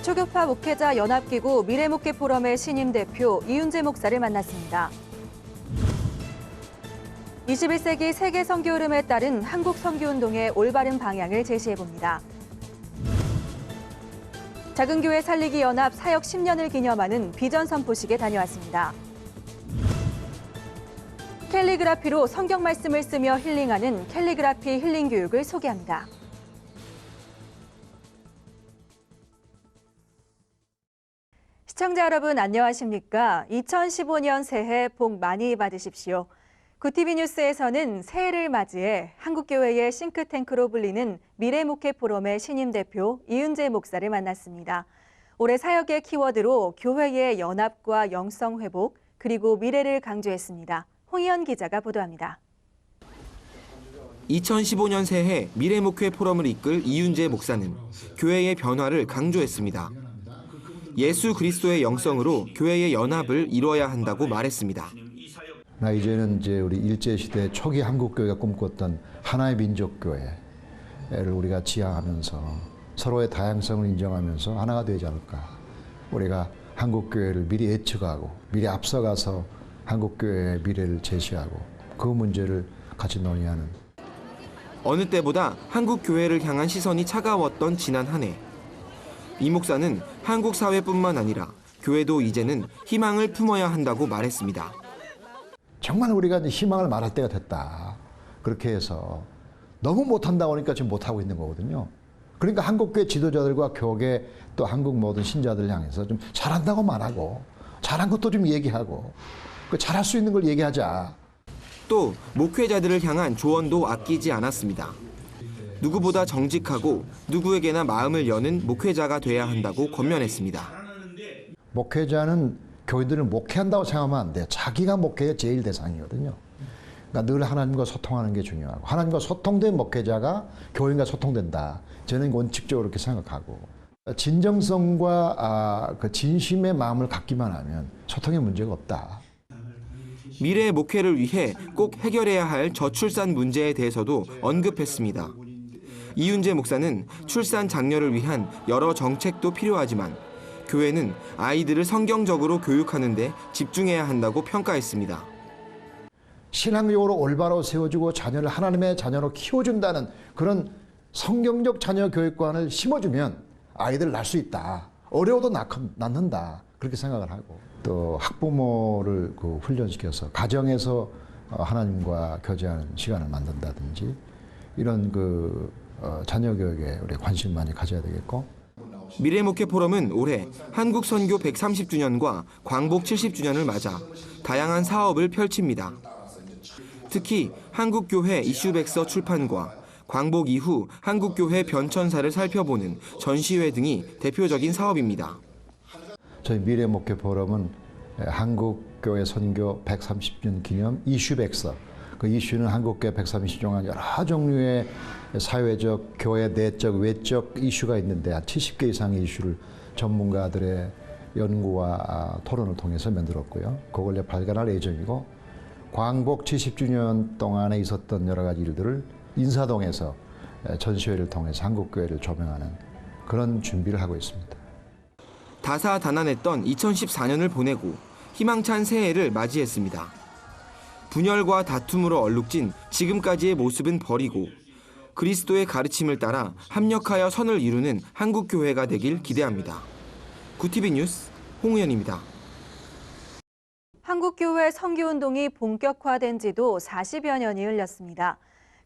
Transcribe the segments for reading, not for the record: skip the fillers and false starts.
초교파 목회자 연합기구 미래목회 포럼의 신임 대표 이윤재 목사를 만났습니다. 21세기 세계 선교 흐름에 따른 한국 선교운동의 올바른 방향을 제시해봅니다. 작은 교회 살리기 연합 사역 10년을 기념하는 비전 선포식에 다녀왔습니다. 캘리그라피로 성경 말씀을 쓰며 힐링하는 캘리그라피 힐링 교육을 소개합니다. 시청자 여러분 안녕하십니까? 2015년 새해 복 많이 받으십시오. 구티비 뉴스에서는 새해를 맞이해 한국교회의 싱크탱크로 불리는 미래목회 포럼의 신임 대표 이윤재 목사를 만났습니다. 올해 사역의 키워드로 교회의 연합과 영성 회복 그리고 미래를 강조했습니다. 홍희연 기자가 보도합니다. 2015년 새해 미래목회 포럼을 이끌 이윤재 목사는 교회의 변화를 강조했습니다. 예수 그리스도의 영성으로 교회의 연합을 이뤄야 한다고 말했습니다. 이제는 우리 일제시대 초기 한국교회가 꿈꿨던 하나의 민족교회를 우리가 지향하면서 서로의 다양성을 인정하면서 하나가 되지 않을까. 우리가 한국교회를 미리 예측하고 미리 앞서가서 한국교회의 미래를 제시하고 그 문제를 같이 논의하는. 어느 때보다 한국교회를 향한 시선이 차가웠던 지난 한 해. 이 목사는 한국 사회뿐만 아니라 교회도 이제는 희망을 품어야 한다고 말했습니다. 정말 우리가 희망을 말할 때가 됐다. 그렇게 해서 너무 못한다고 하니까 지금 못하고 있는 거거든요. 그러니까 한국교회 지도자들과 교계 또 한국 모든 신자들 향해서 좀 잘한다고 말하고 잘한 것도 좀 얘기하고 그 잘할 수 있는 걸 얘기하자. 또 목회자들을 향한 조언도 아끼지 않았습니다. 누구보다 정직하고 누구에게나 마음을 여는 목회자가 돼야 한다고 권면했습니다. 목회자는 교인들을 목회한다고 생각하면 안 돼요. 자기가 목회의 제일 대상이거든요. 그러니까 늘 하나님과 소통하는 게 중요하고 하나님과 소통된 목회자가 교인과 소통된다. 저는 원칙적으로 그렇게 생각하고 진정성과 그 진심의 마음을 갖기만 하면 소통에 문제가 없다. 미래의 목회를 위해 꼭 해결해야 할 저출산 문제에 대해서도 언급했습니다. 이윤재 목사는 출산 장려를 위한 여러 정책도 필요하지만 교회는 아이들을 성경적으로 교육하는 데 집중해야 한다고 평가했습니다. 신앙적으로 올바로 세워주고 자녀를 하나님의 자녀로 키워준다는 그런 성경적 자녀 교육관을 심어주면 아이들을 낳을 수 있다. 어려워도 낳는다. 그렇게 생각을 하고 또 학부모를 훈련시켜서 가정에서 하나님과 교제하는 시간을 만든다든지 이런 자녀 교육에 우리 관심 많이 가져야 되겠고. 미래목회 포럼은 올해 한국 선교 130주년과 광복 70주년을 맞아 다양한 사업을 펼칩니다. 특히 한국교회 이슈백서 출판과 광복 이후 한국교회 변천사를 살펴보는 전시회 등이 대표적인 사업입니다. 저희 미래목회 포럼은 한국교회 선교 130주년 기념 이슈백서, 그 이슈는 한국교회 130주년 여러 종류의 사회적, 교회 내적, 외적 이슈가 있는데 한 70개 이상의 이슈를 전문가들의 연구와 토론을 통해서 만들었고요. 그걸 발간할 예정이고 광복 70주년 동안에 있었던 여러 가지 일들을 인사동에서 전시회를 통해서 한국교회를 조명하는 그런 준비를 하고 있습니다. 다사다난했던 2014년을 보내고 희망찬 새해를 맞이했습니다. 분열과 다툼으로 얼룩진 지금까지의 모습은 버리고 그리스도의 가르침을 따라 합력하여 선을 이루는 한국교회가 되길 기대합니다. 구티비 뉴스 홍우연입니다. 한국교회 선교운동이 본격화된 지도 40여 년이 흘렀습니다.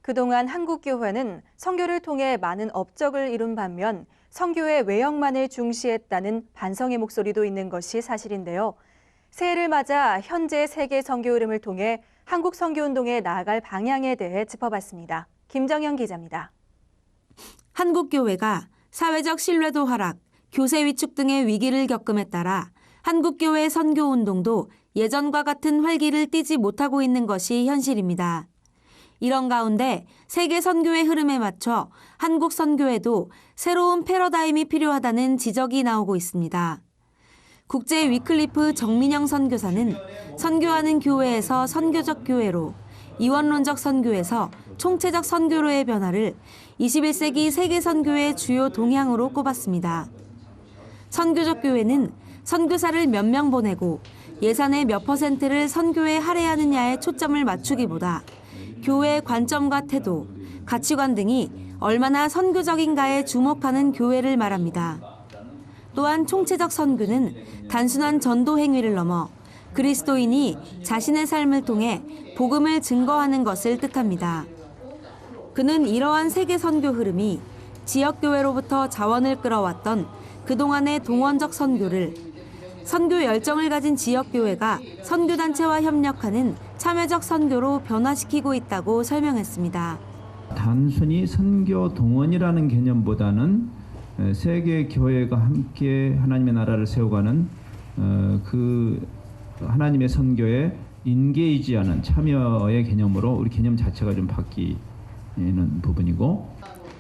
그동안 한국교회는 선교를 통해 많은 업적을 이룬 반면 선교의 외형만을 중시했다는 반성의 목소리도 있는 것이 사실인데요. 새해를 맞아 현재 세계 선교 흐름을 통해 한국 선교운동에 나아갈 방향에 대해 짚어봤습니다. 김정현 기자입니다. 한국교회가 사회적 신뢰도 하락, 교세 위축 등의 위기를 겪음에 따라 한국교회 선교운동도 예전과 같은 활기를 띠지 못하고 있는 것이 현실입니다. 이런 가운데 세계 선교의 흐름에 맞춰 한국 선교에도 새로운 패러다임이 필요하다는 지적이 나오고 있습니다. 국제 위클리프 정민영 선교사는 선교하는 교회에서 선교적 교회로, 이원론적 선교에서 총체적 선교로의 변화를 21세기 세계 선교의 주요 동향으로 꼽았습니다. 선교적 교회는 선교사를 몇 명 보내고 예산의 몇 %를 선교에 할애하느냐에 초점을 맞추기보다 교회의 관점과 태도, 가치관 등이 얼마나 선교적인가에 주목하는 교회를 말합니다. 또한 총체적 선교는 단순한 전도 행위를 넘어 그리스도인이 자신의 삶을 통해 복음을 증거하는 것을 뜻합니다. 그는 이러한 세계 선교 흐름이 지역교회로부터 자원을 끌어왔던 그동안의 동원적 선교를 선교 열정을 가진 지역교회가 선교단체와 협력하는 참여적 선교로 변화시키고 있다고 설명했습니다. 단순히 선교 동원이라는 개념보다는 세계 교회가 함께 하나님의 나라를 세워가는 그 하나님의 선교에 인게이지하는 참여의 개념으로 우리 개념 자체가 좀 바뀌는 부분이고,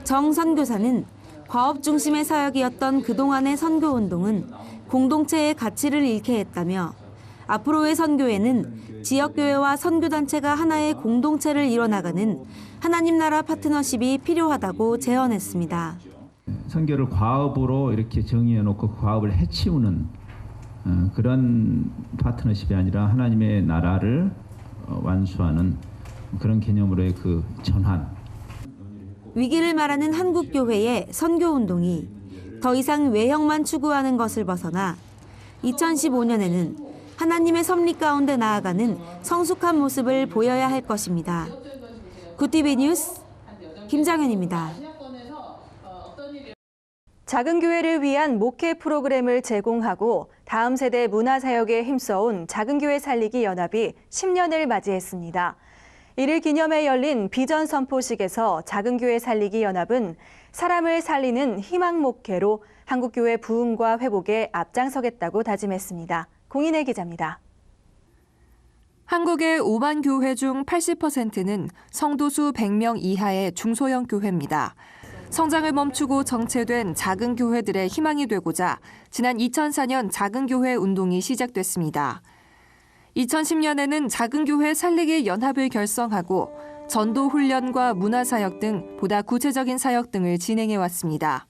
정 선교사는 과업 중심의 사역이었던 그동안의 선교운동은 공동체의 가치를 잃게 했다며 앞으로의 선교에는 지역교회와 선교단체가 하나의 공동체를 이뤄나가는 하나님 나라 파트너십이 필요하다고 제언했습니다. 선교를 과업으로 이렇게 정의해놓고 과업을 해치우는 그런 파트너십이 아니라 하나님의 나라를 완수하는 그런 개념으로의 그 전환. 위기를 말하는 한국교회의 선교운동이 더 이상 외형만 추구하는 것을 벗어나 2015년에는 하나님의 섭리 가운데 나아가는 성숙한 모습을 보여야 할 것입니다. 굿티비 뉴스 김장현입니다. 작은 교회를 위한 목회 프로그램을 제공하고 다음 세대 문화사역에 힘써온 작은교회 살리기 연합이 10년을 맞이했습니다. 이를 기념해 열린 비전 선포식에서 작은교회 살리기 연합은 사람을 살리는 희망 목회로 한국교회 부흥과 회복에 앞장서겠다고 다짐했습니다. 공인혜 기자입니다. 한국의 5만 교회 중 80%는 성도수 100명 이하의 중소형 교회입니다. 성장을 멈추고 정체된 작은 교회들의 희망이 되고자 지난 2004년 작은 교회 운동이 시작됐습니다. 2010년에는 작은 교회 살리기 연합을 결성하고 전도 훈련과 문화사역 등 보다 구체적인 사역 등을 진행해 왔습니다.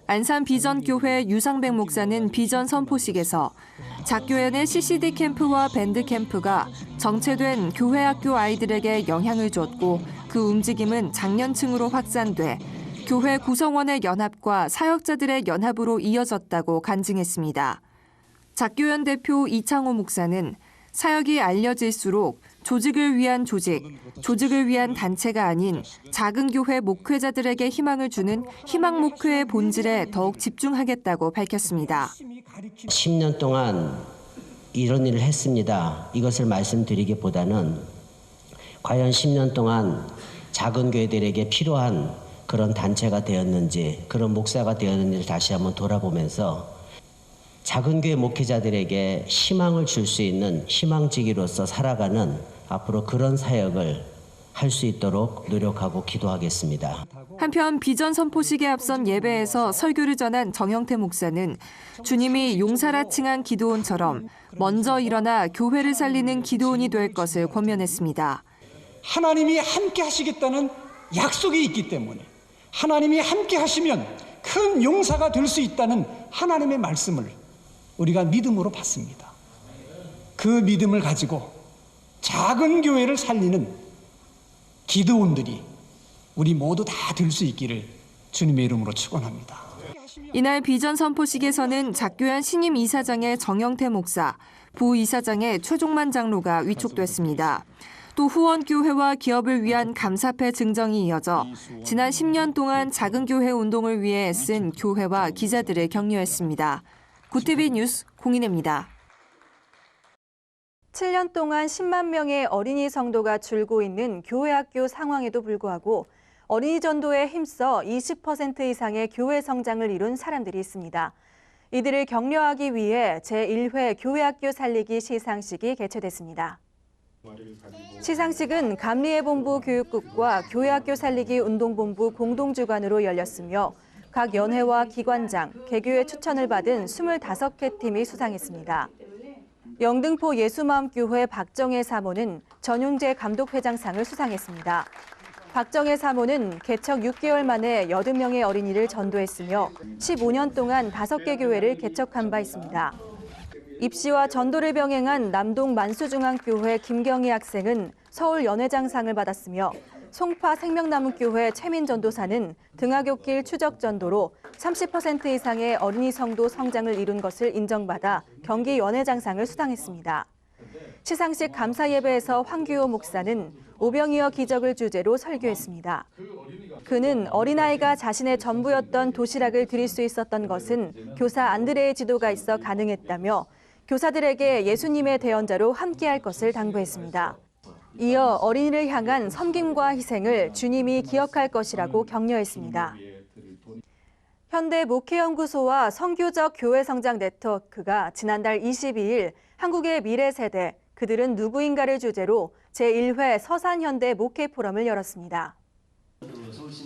안산 비전교회 유상백 목사는 비전 선포식에서 작교회 내 CCD 캠프와 밴드 캠프가 정체된 교회 학교 아이들에게 영향을 줬고 그 움직임은 장년층으로 확산돼 교회 구성원의 연합과 사역자들의 연합으로 이어졌다고 간증했습니다. 작교연 대표 이창호 목사는 사역이 알려질수록 조직을 위한 조직, 조직을 위한 단체가 아닌 작은 교회 목회자들에게 희망을 주는 희망 목회의 본질에 더욱 집중하겠다고 밝혔습니다. 10년 동안 이런 일을 했습니다. 이것을 말씀드리기보다는 과연 10년 동안 작은 교회들에게 필요한 그런 단체가 되었는지, 그런 목사가 되었는지를 다시 한번 돌아보면서 작은 교회 목회자들에게 희망을 줄 수 있는 희망지기로서 살아가는 앞으로 그런 사역을 할 수 있도록 노력하고 기도하겠습니다. 한편 비전 선포식에 앞선 예배에서 설교를 전한 정영태 목사는 주님이 용사라 칭한 기도원처럼 먼저 일어나 교회를 살리는 기도원이 될 것을 권면했습니다. 하나님이 함께 하시겠다는 약속이 있기 때문에 하나님이 함께 하시면 큰 용사가 될 수 있다는 하나님의 말씀을 우리가 믿음으로 받습니다. 그 믿음을 가지고 작은 교회를 살리는 기도원들이 우리 모두 다 될 수 있기를 주님의 이름으로 축원합니다. 이날 비전 선포식에서는 작교연 신임 이사장의 정영태 목사, 부이사장의 최종만 장로가 위촉됐습니다. 또 후원교회와 기업을 위한 감사패 증정이 이어져 지난 10년 동안 작은 교회 운동을 위해 애쓴 교회와 기자들을 격려했습니다. 굿티비 뉴스 공인혜입니다. 7년 동안 10만 명의 어린이 성도가 줄고 있는 교회 학교 상황에도 불구하고 어린이 전도에 힘써 20% 이상의 교회 성장을 이룬 사람들이 있습니다. 이들을 격려하기 위해 제1회 교회 학교 살리기 시상식이 개최됐습니다. 시상식은 감리회본부 교육국과 교회 학교 살리기 운동본부 공동주관으로 열렸으며 각 연회와 기관장, 개교회 추천을 받은 25개 팀이 수상했습니다. 영등포 예수마음교회 박정혜 사모는 전용재 감독회장상을 수상했습니다. 박정혜 사모는 개척 6개월 만에 80명의 어린이를 전도했으며 15년 동안 5개 교회를 개척한 바 있습니다. 입시와 전도를 병행한 남동 만수중앙교회 김경희 학생은 서울 연회장상을 받았으며 송파 생명나무교회 최민 전도사는 등하굣길 추적 전도로 30% 이상의 어린이 성도 성장을 이룬 것을 인정받아 경기 연회장상을 수상했습니다. 시상식 감사 예배에서 황규호 목사는 오병이어 기적을 주제로 설교했습니다. 그는 어린아이가 자신의 전부였던 도시락을 드릴 수 있었던 것은 교사 안드레의 지도가 있어 가능했다며 교사들에게 예수님의 대언자로 함께할 것을 당부했습니다. 이어 어린이를 향한 섬김과 희생을 주님이 기억할 것이라고 격려했습니다. 현대 목회연구소와 선교적 교회 성장 네트워크가 지난달 22일 한국의 미래 세대, 그들은 누구인가를 주제로 제1회 서산현대 목회 포럼을 열었습니다.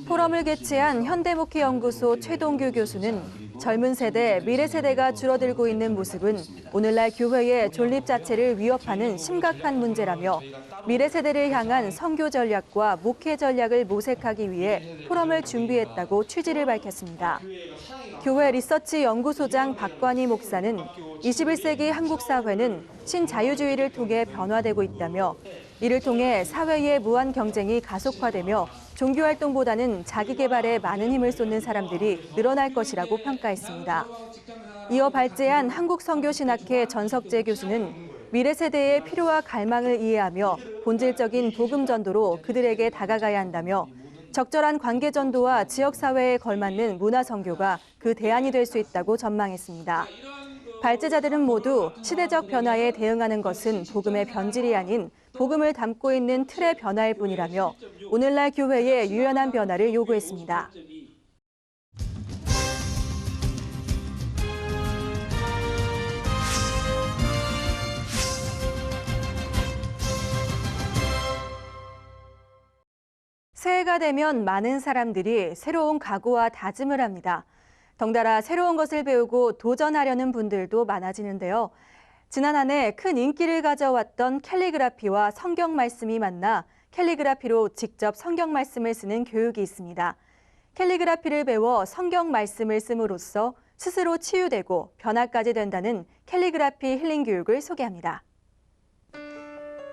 포럼을 개최한 현대목회연구소 최동규 교수는 젊은 세대, 미래 세대가 줄어들고 있는 모습은 오늘날 교회의 존립 자체를 위협하는 심각한 문제라며 미래 세대를 향한 선교 전략과 목회 전략을 모색하기 위해 포럼을 준비했다고 취지를 밝혔습니다. 교회 리서치 연구소장 박관희 목사는 21세기 한국 사회는 신자유주의를 통해 변화되고 있다며 이를 통해 사회의 무한 경쟁이 가속화되며 종교활동보다는 자기 개발에 많은 힘을 쏟는 사람들이 늘어날 것이라고 평가했습니다. 이어 발제한 한국선교신학회 전석재 교수는 미래 세대의 필요와 갈망을 이해하며 본질적인 복음 전도로 그들에게 다가가야 한다며 적절한 관계 전도와 지역사회에 걸맞는 문화 선교가 그 대안이 될 수 있다고 전망했습니다. 발제자들은 모두 시대적 변화에 대응하는 것은 복음의 변질이 아닌 복음을 담고 있는 틀의 변화일 뿐이라며 오늘날 교회의 유연한 변화를 요구했습니다. 새해가 되면 많은 사람들이 새로운 각오와 다짐을 합니다. 덩달아 새로운 것을 배우고 도전하려는 분들도 많아지는데요. 지난 한 해 큰 인기를 가져왔던 캘리그라피와 성경 말씀이 만나 캘리그라피로 직접 성경 말씀을 쓰는 교육이 있습니다. 캘리그라피를 배워 성경 말씀을 씀으로써 스스로 치유되고 변화까지 된다는 캘리그라피 힐링 교육을 소개합니다.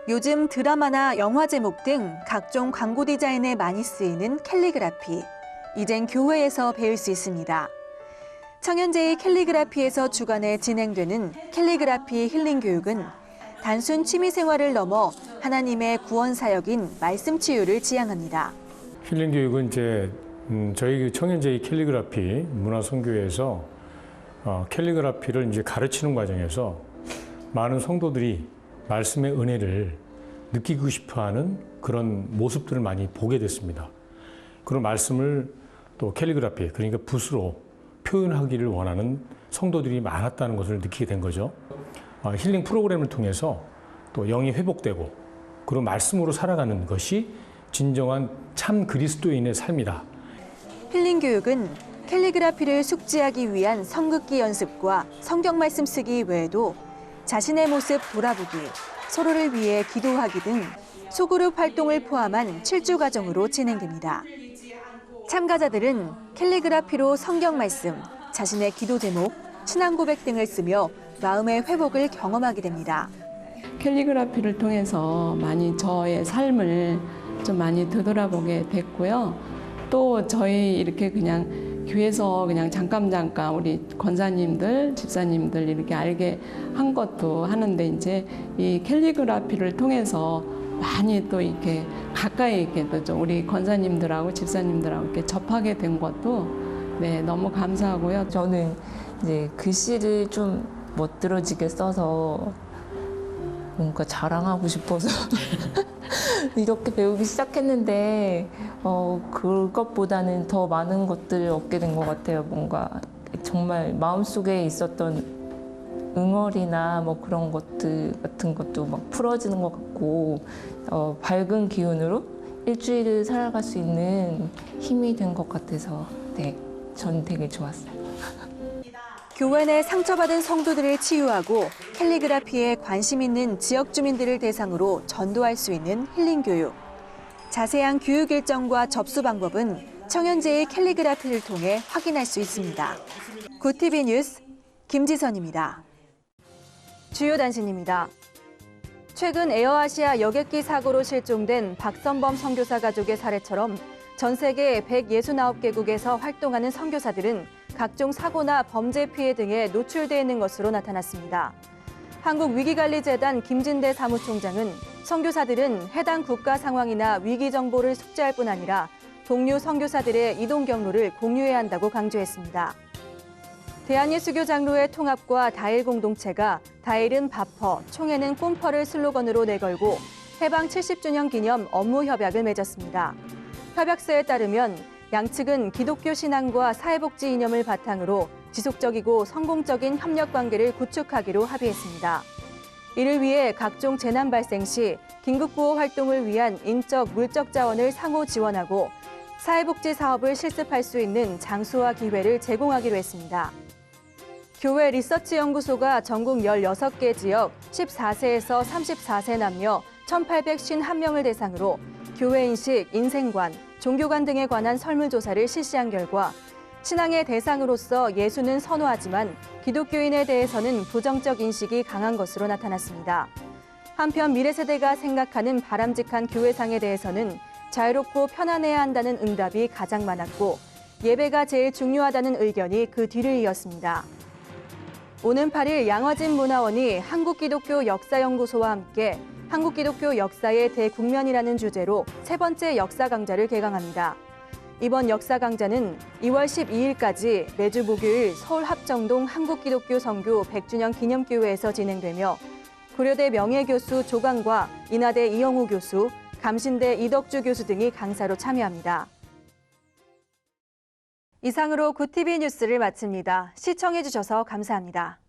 요즘 드라마나 영화 제목 등 각종 광고 디자인에 많이 쓰이는 캘리그라피. 이젠 교회에서 배울 수 있습니다. 청년제의 캘리그라피에서 주관해 진행되는 캘리그라피 힐링 교육은 단순 취미 생활을 넘어 하나님의 구원 사역인 말씀 치유를 지향합니다. 힐링 교육은 이제 저희 청년제의 캘리그라피 문화선교회에서 캘리그라피를 이제 가르치는 과정에서 많은 성도들이 말씀의 은혜를 느끼고 싶어하는 그런 모습들을 많이 보게 됐습니다. 그런 말씀을 또 캘리그라피, 그러니까 붓으로 표현하기를 원하는 성도들이 많았다는 것을 느끼게 된 거죠. 힐링 프로그램을 통해서 또 영이 회복되고 그런 말씀으로 살아가는 것이 진정한 참 그리스도인의 삶이다. 힐링 교육은 캘리그라피를 숙지하기 위한 성극기 연습과 성경 말씀 쓰기 외에도 자신의 모습 돌아보기, 서로를 위해 기도하기 등 소그룹 활동을 포함한 7주 과정으로 진행됩니다. 참가자들은 캘리그라피로 성경 말씀, 자신의 기도 제목, 신앙 고백 등을 쓰며 마음의 회복을 경험하게 됩니다. 캘리그라피를 통해서 많이 저의 삶을 좀 많이 되돌아보게 됐고요. 또 저희 이렇게 그냥 교회에서 그냥 잠깐 우리 권사님들, 집사님들 이렇게 알게 한 것도 하는데 이제 이 캘리그라피를 통해서 많이 또 이렇게 가까이 이렇게 또 좀 우리 권사님들하고 집사님들하고 이렇게 접하게 된 것도 네, 너무 감사하고요. 저는 이제 글씨를 좀 멋들어지게 써서 뭔가 자랑하고 싶어서 이렇게 배우기 시작했는데 그것보다는 더 많은 것들을 얻게 된 것 같아요. 뭔가 정말 마음속에 있었던 응어리나 뭐 그런 것들 같은 것도 막 풀어지는 것 같고 밝은 기운으로 일주일을 살아갈 수 있는 힘이 된 것 같아서 네, 전 되게 좋았어요. 교회 내 상처받은 성도들을 치유하고 캘리그라피에 관심 있는 지역 주민들을 대상으로 전도할 수 있는 힐링 교육. 자세한 교육 일정과 접수 방법은 청현재의 캘리그라피를 통해 확인할 수 있습니다. 굿TV 뉴스 김지선입니다. 주요 단신입니다. 최근 에어아시아 여객기 사고로 실종된 박선범 선교사 가족의 사례처럼 전 세계 169개국에서 활동하는 선교사들은 각종 사고나 범죄 피해 등에 노출돼 있는 것으로 나타났습니다. 한국위기관리재단 김진대 사무총장은 선교사들은 해당 국가 상황이나 위기 정보를 숙지할 뿐 아니라 동료 선교사들의 이동 경로를 공유해야 한다고 강조했습니다. 대한예수교 장로의 통합과 다일 공동체가 다일은 밥퍼, 총회는 꿈퍼를 슬로건으로 내걸고 해방 70주년 기념 업무 협약을 맺었습니다. 협약서에 따르면 양측은 기독교 신앙과 사회복지 이념을 바탕으로 지속적이고 성공적인 협력 관계를 구축하기로 합의했습니다. 이를 위해 각종 재난 발생 시 긴급구호 활동을 위한 인적, 물적 자원을 상호 지원하고 사회복지 사업을 실습할 수 있는 장소와 기회를 제공하기로 했습니다. 교회 리서치 연구소가 전국 16개 지역 14세에서 34세 남녀 1,851명을 대상으로 교회 인식, 인생관, 종교관 등에 관한 설문조사를 실시한 결과 신앙의 대상으로서 예수는 선호하지만 기독교인에 대해서는 부정적 인식이 강한 것으로 나타났습니다. 한편 미래 세대가 생각하는 바람직한 교회상에 대해서는 자유롭고 편안해야 한다는 응답이 가장 많았고 예배가 제일 중요하다는 의견이 그 뒤를 이었습니다. 오는 8일 양화진 문화원이 한국기독교 역사연구소와 함께 한국기독교 역사의 대국면이라는 주제로 세 번째 역사 강좌를 개강합니다. 이번 역사 강좌는 2월 12일까지 매주 목요일 서울 합정동 한국기독교 선교 100주년 기념교회에서 진행되며 고려대 명예교수 조광과 인하대 이영우 교수, 감신대 이덕주 교수 등이 강사로 참여합니다. 이상으로 굿TV 뉴스를 마칩니다. 시청해주셔서 감사합니다.